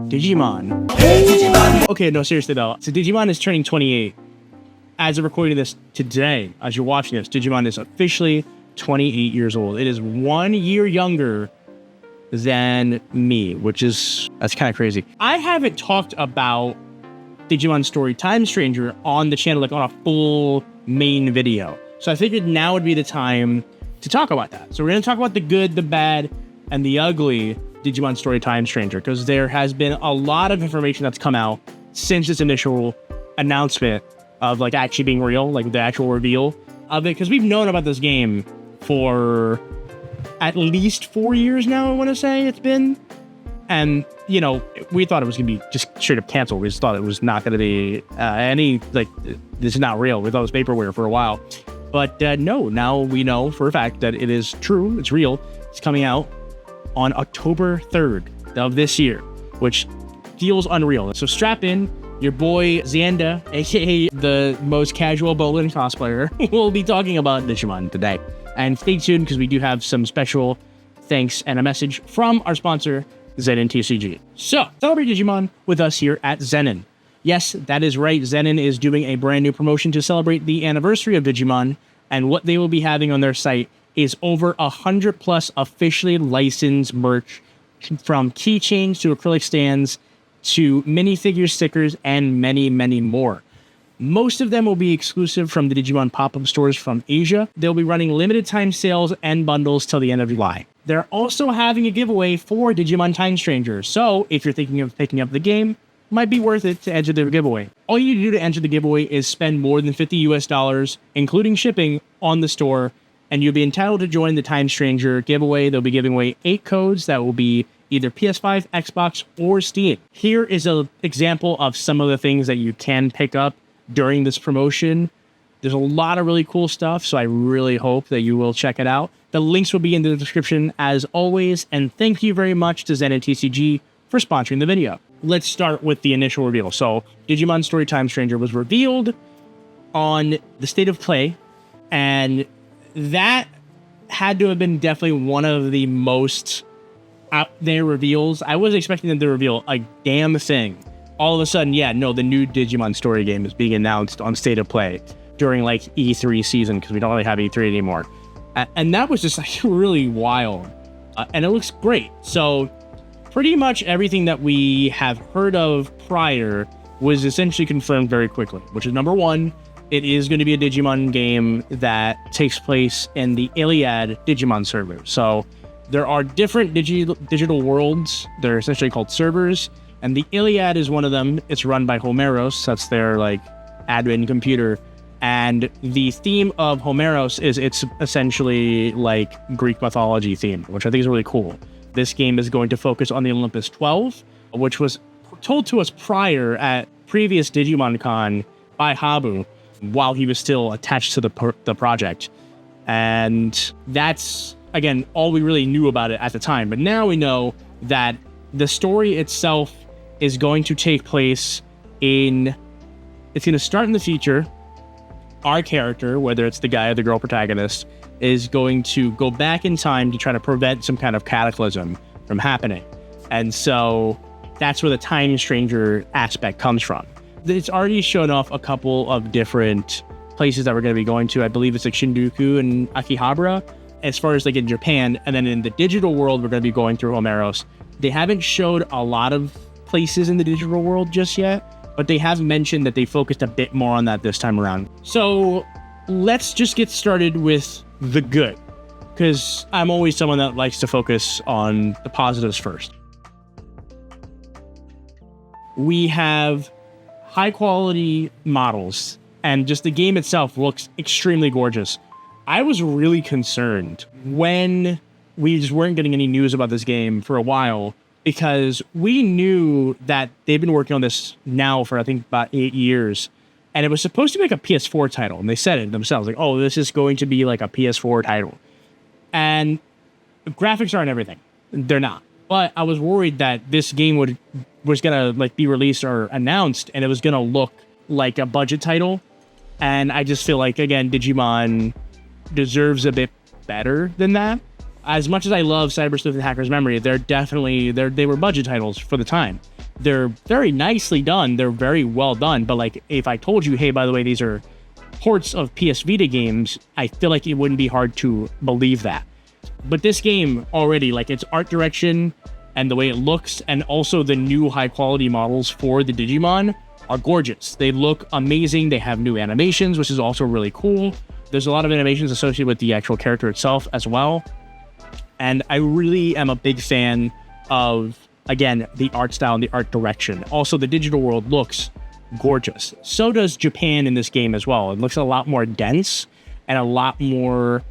Digimon. Okay, no, seriously though. So Digimon is turning 28. As of recording this today, as you're watching this, Digimon is officially 28 years old. It is 1 year younger than me, that's kind of crazy. I haven't talked about Digimon Story Time Stranger on the channel, like on a full main video. So I figured now would be the time to talk about that. So we're going to talk about the good, the bad, and the ugly Digimon Story Time Stranger, because there has been a lot of information that's come out since this initial announcement of like actually being real, like the actual reveal of it, because we've known about this game for at least 4 years now, I want to say it's been. And, you know, we thought it was going to be just straight up canceled. We just thought it was not going to be this is not real. We thought it was vaporware for a while. But no, now we know for a fact that it is true. It's real. It's coming out on October 3rd of this year, which feels unreal. So strap in. Your boy Xanda, aka the most casual Bolin cosplayer, will be talking about Digimon today. And stay tuned because we do have some special thanks and a message from our sponsor, Zenin TCG. So, celebrate Digimon with us here at Zenin. Yes, that is right. Zenin is doing a brand new promotion to celebrate the anniversary of Digimon, and what they will be having on their site is over 100 plus officially licensed merch, from keychains to acrylic stands to minifigure stickers and many, many more. Most of them will be exclusive from the Digimon pop-up stores from Asia. They'll be running limited time sales and bundles till the end of July. They're also having a giveaway for Digimon Time Stranger, so if you're thinking of picking up the game, might be worth it to enter the giveaway. All you need to do to enter the giveaway is spend more than $50 US, including shipping, on the store, and you'll be entitled to join the Time Stranger giveaway. They'll be giving away 8 codes that will be either PS5, Xbox, or Steam. Here is an example of some of the things that you can pick up during this promotion. There's a lot of really cool stuff, so I really hope that you will check it out. The links will be in the description as always, and thank you very much to Zen and TCG for sponsoring the video. Let's start with the initial reveal. So, Digimon Story Time Stranger was revealed on the State of Play, and that had to have been definitely one of the most out there reveals. I wasn't expecting them to reveal a damn thing. All of a sudden, yeah, no, the new Digimon story game is being announced on State of Play during like E3 season, because we don't really have E3 anymore. And that was just like really wild. And it looks great. So pretty much everything that we have heard of prior was essentially confirmed very quickly, which is number one, it is going to be a Digimon game that takes place in the Iliad Digimon server. So there are different digital worlds. They're essentially called servers. And the Iliad is one of them. It's run by Homeros. That's their like admin computer. And the theme of Homeros is it's essentially like Greek mythology theme, which I think is really cool. This game is going to focus on the Olympus 12, which was told to us prior at previous Digimon Con by Habu while he was still attached to the project. And that's, again, all we really knew about it at the time. But now we know that the story itself is going to take place it's going to start in the future. Our character, whether it's the guy or the girl protagonist, is going to go back in time to try to prevent some kind of cataclysm from happening. And so that's where the Time Stranger aspect comes from. It's already shown off a couple of different places that we're going to be going to. I believe it's like Shinjuku and Akihabara, as far as like in Japan. And then in the digital world, we're going to be going through Homeros. They haven't showed a lot of places in the digital world just yet, but they have mentioned that they focused a bit more on that this time around. So let's just get started with the good, because I'm always someone that likes to focus on the positives first. We have high quality models, and just the game itself looks extremely gorgeous. I was really concerned when we just weren't getting any news about this game for a while, because we knew that they've been working on this now for, I think, about 8 years. And it was supposed to be like a PS4 title. And they said it themselves, like, oh, this is going to be like a PS4 title. And the graphics aren't everything. They're not. But I was worried that this game was going to like be released or announced, and it was going to look like a budget title. And I just feel like, again, Digimon deserves a bit better than that. As much as I love Cyber Sleuth and Hacker's Memory, they were budget titles for the time. they're very nicely done. They're very well done. But like, if I told you, hey, by the way, these are ports of PS Vita games, I feel like it wouldn't be hard to believe that. But this game already, like its art direction and the way it looks, and also the new high quality models for the Digimon are gorgeous. They look amazing. They have new animations, which is also really cool. There's a lot of animations associated with the actual character itself as well. And I really am a big fan of, again, the art style and the art direction. Also, the digital world looks gorgeous. So does Japan in this game as well. It looks a lot more dense and a lot more,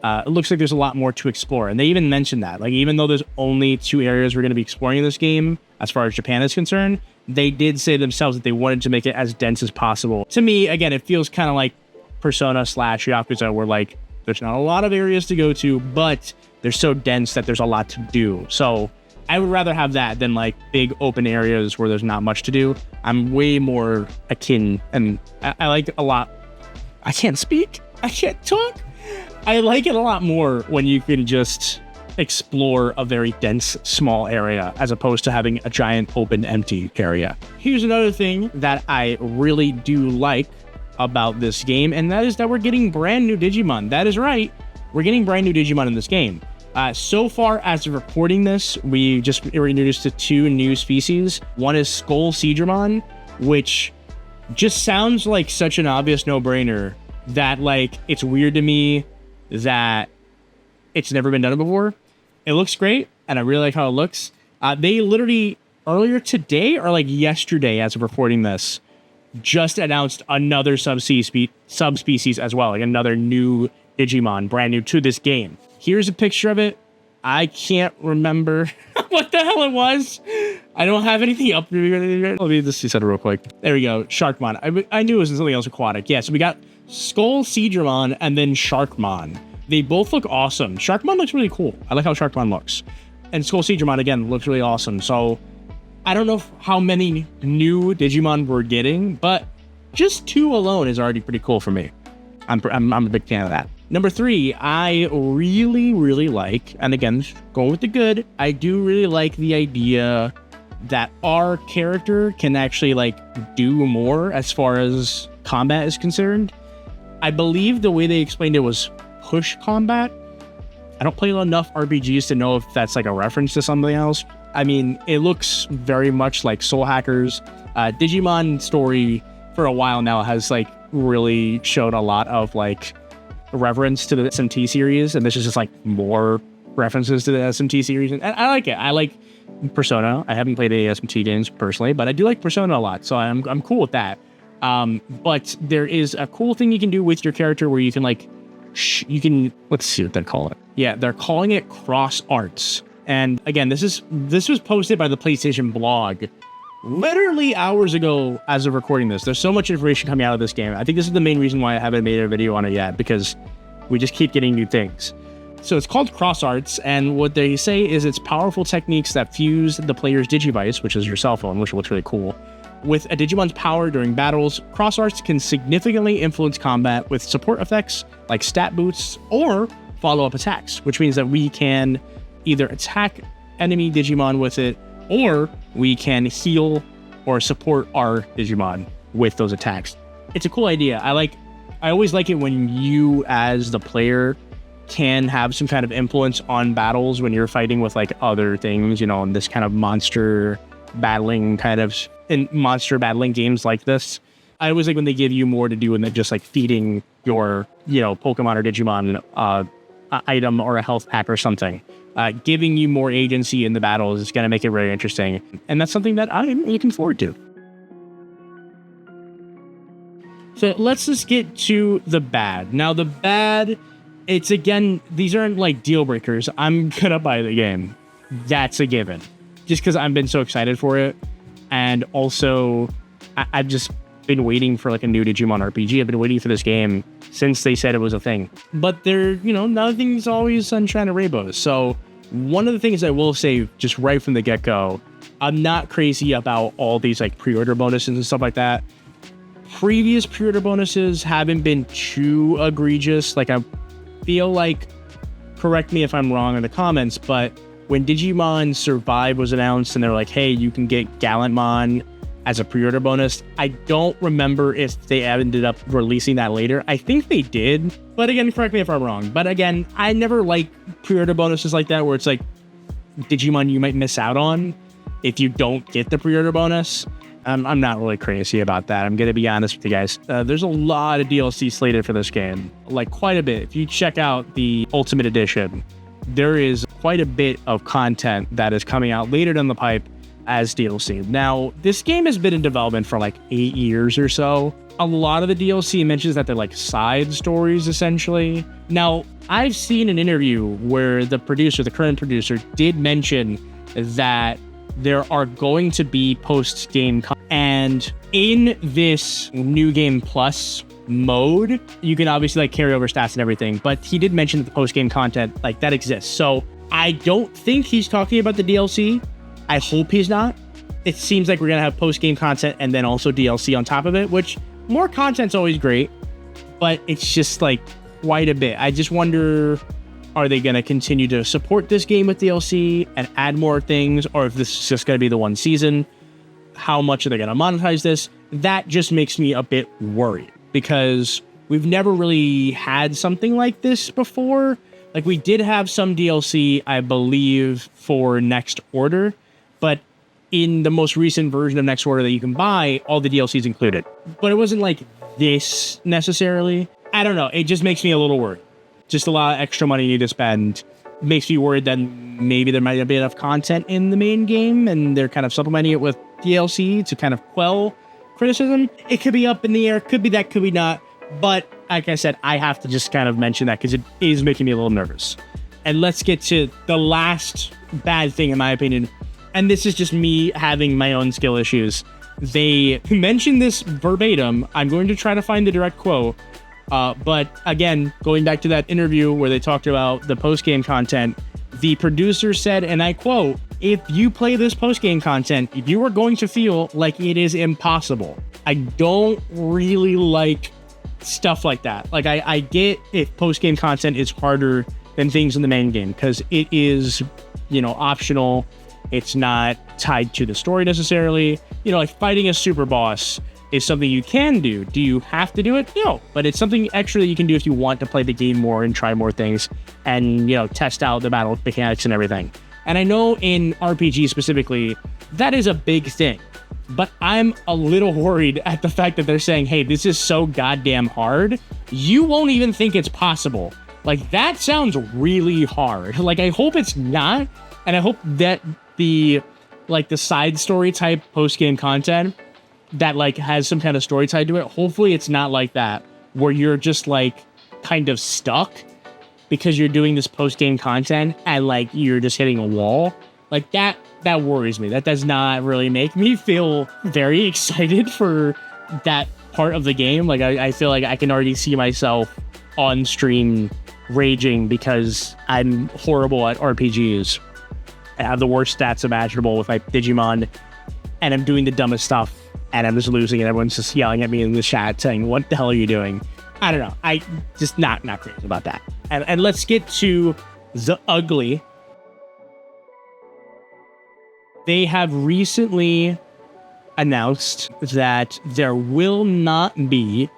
it looks like there's a lot more to explore. And they even mentioned that, like, even though there's only 2 areas we're going to be exploring in this game, as far as Japan is concerned, they did say themselves that they wanted to make it as dense as possible. To me, again, it feels kind of like Persona / Yakuza, where like there's not a lot of areas to go to, but they're so dense that there's a lot to do. So I would rather have that than like big open areas where there's not much to do. I'm way more akin, and I like it a lot. I can't speak. I can't talk. I like it a lot more when you can just explore a very dense, small area as opposed to having a giant, open, empty area. Here's another thing that I really do like about this game, and that is that we're getting brand new Digimon. That is right. We're getting brand new Digimon in this game. So far, as of recording this, we just were introduced to 2 new species. One is SkullSeadramon, which just sounds like such an obvious no-brainer that, like, it's weird to me that it's never been done before. It looks great, and I really like how it looks. They literally, earlier today, or like yesterday, as of recording this, just announced another subspecies as well, like another new Digimon, brand new to this game. Here's a picture of it. I can't remember what the hell it was. I don't have anything up. Let me just set it real quick. There we go. Sharkmon. I knew it was something else aquatic. Yeah, so we got SkullSeadramon and then Sharkmon. They both look awesome. Sharkmon looks really cool. I like how Sharkmon looks. And SkullSeadramon, again, looks really awesome. So I don't know how many new Digimon we're getting, but just 2 alone is already pretty cool for me. I'm a big fan of that. Number 3, I really, really like, and again, going with the good, I do really like the idea that our character can actually like do more as far as combat is concerned. I believe the way they explained it was push combat. I don't play enough RPGs to know if that's like a reference to something else. I mean, it looks very much like Soul Hackers. Digimon story for a while now has like really showed a lot of like reference to the SMT series, and this is just like more references to the SMT series, and I like it. I like Persona. I haven't played any SMT games personally, but I do like Persona a lot, so I'm cool with that. But there is a cool thing you can do with your character where you can like let's see what they call it. Yeah, they're calling it cross arts. And again, this was posted by the PlayStation blog literally hours ago as of recording this. There's so much information coming out of this game. I think this is the main reason why I haven't made a video on it yet, because we just keep getting new things. So it's called cross arts, and what they say is it's powerful techniques that fuse the player's Digivice, which is your cell phone, which looks really cool, with a Digimon's power during battles. Cross arts can significantly influence combat with support effects like stat boosts or follow-up attacks, which means that we can either attack enemy Digimon with it, or we can heal or support our Digimon with those attacks. It's a cool idea. I always like it when you, as the player, can have some kind of influence on battles when you're fighting with like other things, you know, in this kind of monster battling games like this. I always like when they give you more to do than just like feeding your, you know, Pokemon or Digimon item or a health pack or something. Giving you more agency in the battles is going to make it very interesting. And that's something that I'm looking forward to. So let's just get to the bad. Now, the bad, it's again, these aren't like deal breakers. I'm going to buy the game. That's a given. Just because I've been so excited for it. And also, I've just been waiting for like a new Digimon RPG. I've been waiting for this game since they said it was a thing. But there, you know, nothing's always sunshine and rainbows. So one of the things I will say just right from the get-go, I'm not crazy about all these like pre-order bonuses and stuff like that. Previous pre-order bonuses haven't been too egregious. Like I feel like, correct me if I'm wrong in the comments, but when Digimon Survive was announced and they're like, hey, you can get Gallantmon as a pre-order bonus. I don't remember if they ended up releasing that later. I think they did, but again, correct me if I'm wrong. But again, I never like pre-order bonuses like that where it's like Digimon you might miss out on if you don't get the pre-order bonus. I'm not really crazy about that. I'm going to be honest with you guys. There's a lot of DLC slated for this game, like quite a bit. If you check out the Ultimate Edition, there is quite a bit of content that is coming out later down the pipe as DLC. Now, this game has been in development for like 8 years or so. A lot of the DLC mentions that they're like side stories, essentially. Now, I've seen an interview where the current producer, did mention that there are going to be post-game and in this new game plus mode, you can obviously like carry over stats and everything, but he did mention that the post-game content like that exists. So I don't think he's talking about the DLC. I hope he's not. It seems like we're gonna have post-game content and then also DLC on top of it, which more content's always great, but it's just like quite a bit. I just wonder, are they going to continue to support this game with DLC and add more things? Or if this is just going to be the one season, how much are they going to monetize this? That just makes me a bit worried because we've never really had something like this before. Like we did have some DLC, I believe, for Next Order, but in the most recent version of Next Order that you can buy, all the DLC is included. But it wasn't like this necessarily. I don't know. It just makes me a little worried. Just a lot of extra money you need to spend. Makes me worried that maybe there might not be enough content in the main game and they're kind of supplementing it with DLC to kind of quell criticism. It could be up in the air. Could be that, could be not. But like I said, I have to just kind of mention that because it is making me a little nervous. And let's get to the last bad thing, in my opinion. And this is just me having my own skill issues. They mentioned this verbatim. I'm going to try to find the direct quote. But again, going back to that interview where they talked about the post-game content, the producer said, and I quote, "If you play this post-game content, you are going to feel like it is impossible." I don't really like stuff like that. Like I get if post-game content is harder than things in the main game because it is, optional. It's not tied to the story necessarily. Like fighting a super boss is something you can do. Do you have to do it? No, but it's something extra that you can do if you want to play the game more and try more things and, test out the battle mechanics and everything. And I know in RPG specifically, that is a big thing, but I'm a little worried at the fact that they're saying, hey, this is so goddamn hard, you won't even think it's possible. Like, that sounds really hard. Like, I hope it's not, and I hope that the side story type post-game content that has some kind of story tied to it, hopefully it's not like that where you're just kind of stuck because you're doing this post-game content and you're just hitting a wall. That worries me. That does not really make me feel very excited for that part of the game. I feel like I can already see myself on stream raging because I'm horrible at RPGs. I have the worst stats imaginable with my Digimon and I'm doing the dumbest stuff and I'm just losing and everyone's just yelling at me in the chat saying, what the hell are you doing? I don't know. I just not crazy about that. And let's get to the ugly. They have recently announced that there will not be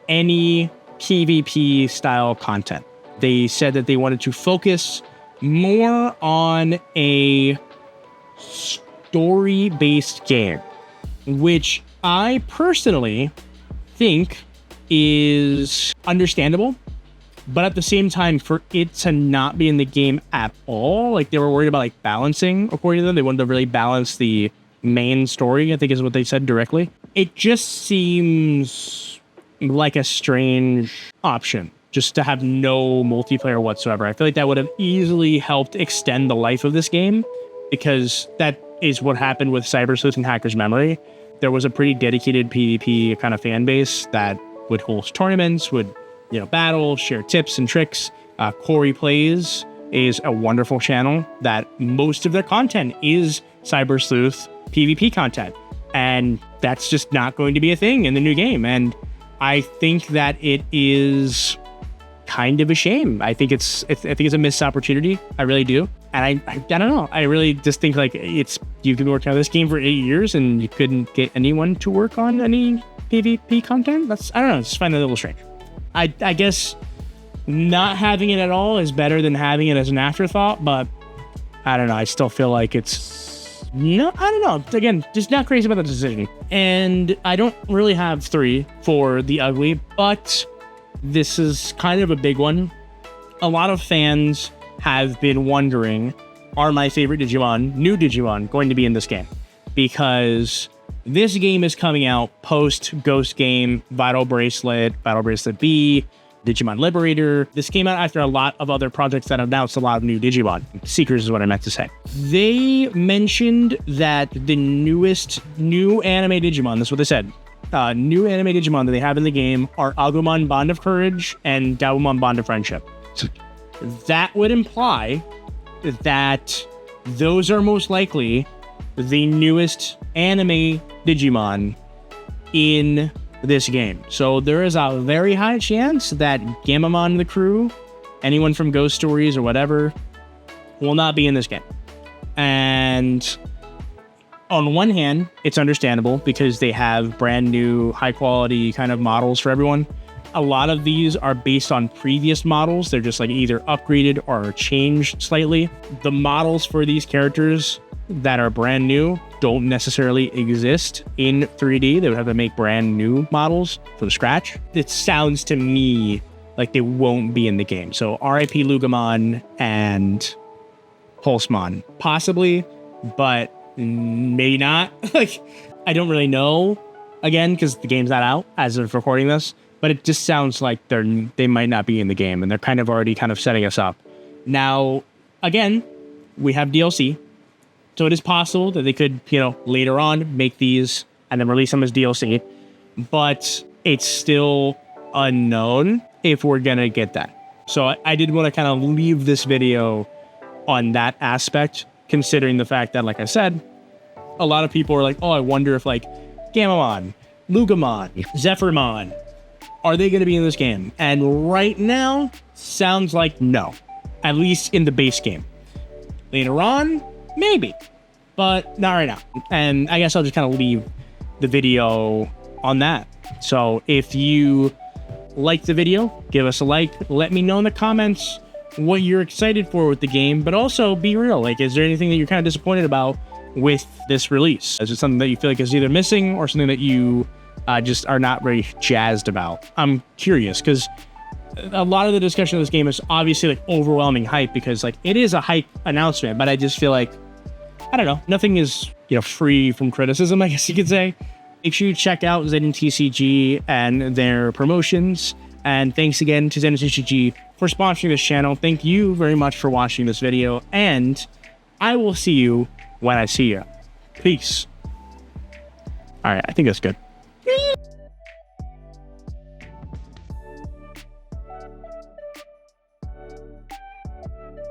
any PvP style content. They said that they wanted to focus more on a story-based game, which I personally think is understandable, but at the same time, for it to not be in the game at all, they were worried about balancing, according to them. They wanted to really balance the main story, I think is what they said directly. It just seems like a strange option, just to have no multiplayer whatsoever. I feel like that would have easily helped extend the life of this game, because that is what happened with Cyber Sleuth and Hacker's Memory. There was a pretty dedicated PvP kind of fan base that would host tournaments, would battle, share tips and tricks. Corey Plays is a wonderful channel that most of their content is Cyber Sleuth PvP content. And that's just not going to be a thing in the new game. And I think that it is kind of a shame. I think it's a missed opportunity. I really do. And I don't know. I really just think like you've been working on this game for 8 years and you couldn't get anyone to work on any PvP content. I don't know. I just find that a little strange. I guess not having it at all is better than having it as an afterthought, but I don't know. I still feel like it's, I don't know. Again, just not crazy about the decision. And I don't really have 3 for the ugly, but this is kind of a big one. A lot of fans have been wondering, are my favorite Digimon, new Digimon, going to be in this game? Because this game is coming out post Ghost Game, Vital Bracelet B, Digimon Liberator. This came out after a lot of other projects that announced a lot of new Digimon. Seekers is what I meant to say. They mentioned that the newest new anime Digimon, that's what they said, new anime Digimon that they have in the game are Agumon Bond of Courage and Gabumon Bond of Friendship. That would imply that those are most likely the newest anime Digimon in this game. So there is a very high chance that Gamamon the crew, anyone from Ghost Stories or whatever, will not be in this game. And on one hand, it's understandable because they have brand new high quality kind of models for everyone. A lot of these are based on previous models. They're just like either upgraded or changed slightly. The models for these characters that are brand new don't necessarily exist in 3D. They would have to make brand new models from scratch. It sounds to me like they won't be in the game. So RIP Lugamon and Pulsemon, possibly, but maybe not. Like, I don't really know, again, because the game's not out as of recording this. But it just sounds like they might not be in the game, and they're kind of already kind of setting us up. Now, again, we have DLC, so it is possible that they could, later on make these and then release them as DLC. But it's still unknown if we're gonna get that. So I did want to kind of leave this video on that aspect, considering the fact that, like I said, a lot of people are like, oh, I wonder if like Gamamon, Lugamon, Zephyrmon, are they going to be in this game? And right now, sounds like no. At least in the base game. Later on, maybe. But not right now. And I guess I'll just kind of leave the video on that. So if you like the video, give us a like. Let me know in the comments what you're excited for with the game. But also, be real. Like, is there anything that you're kind of disappointed about with this release? Is it something that you feel like is either missing or something that you just are not very jazzed about? I'm curious because a lot of the discussion of this game is obviously like overwhelming hype because like it is a hype announcement, but I just feel like, I don't know, nothing is, free from criticism, I guess you could say. Make sure you check out Zen TCG and their promotions. And thanks again to Zen TCG for sponsoring this channel. Thank you very much for watching this video, and I will see you when I see you. Peace. All right, I think that's good.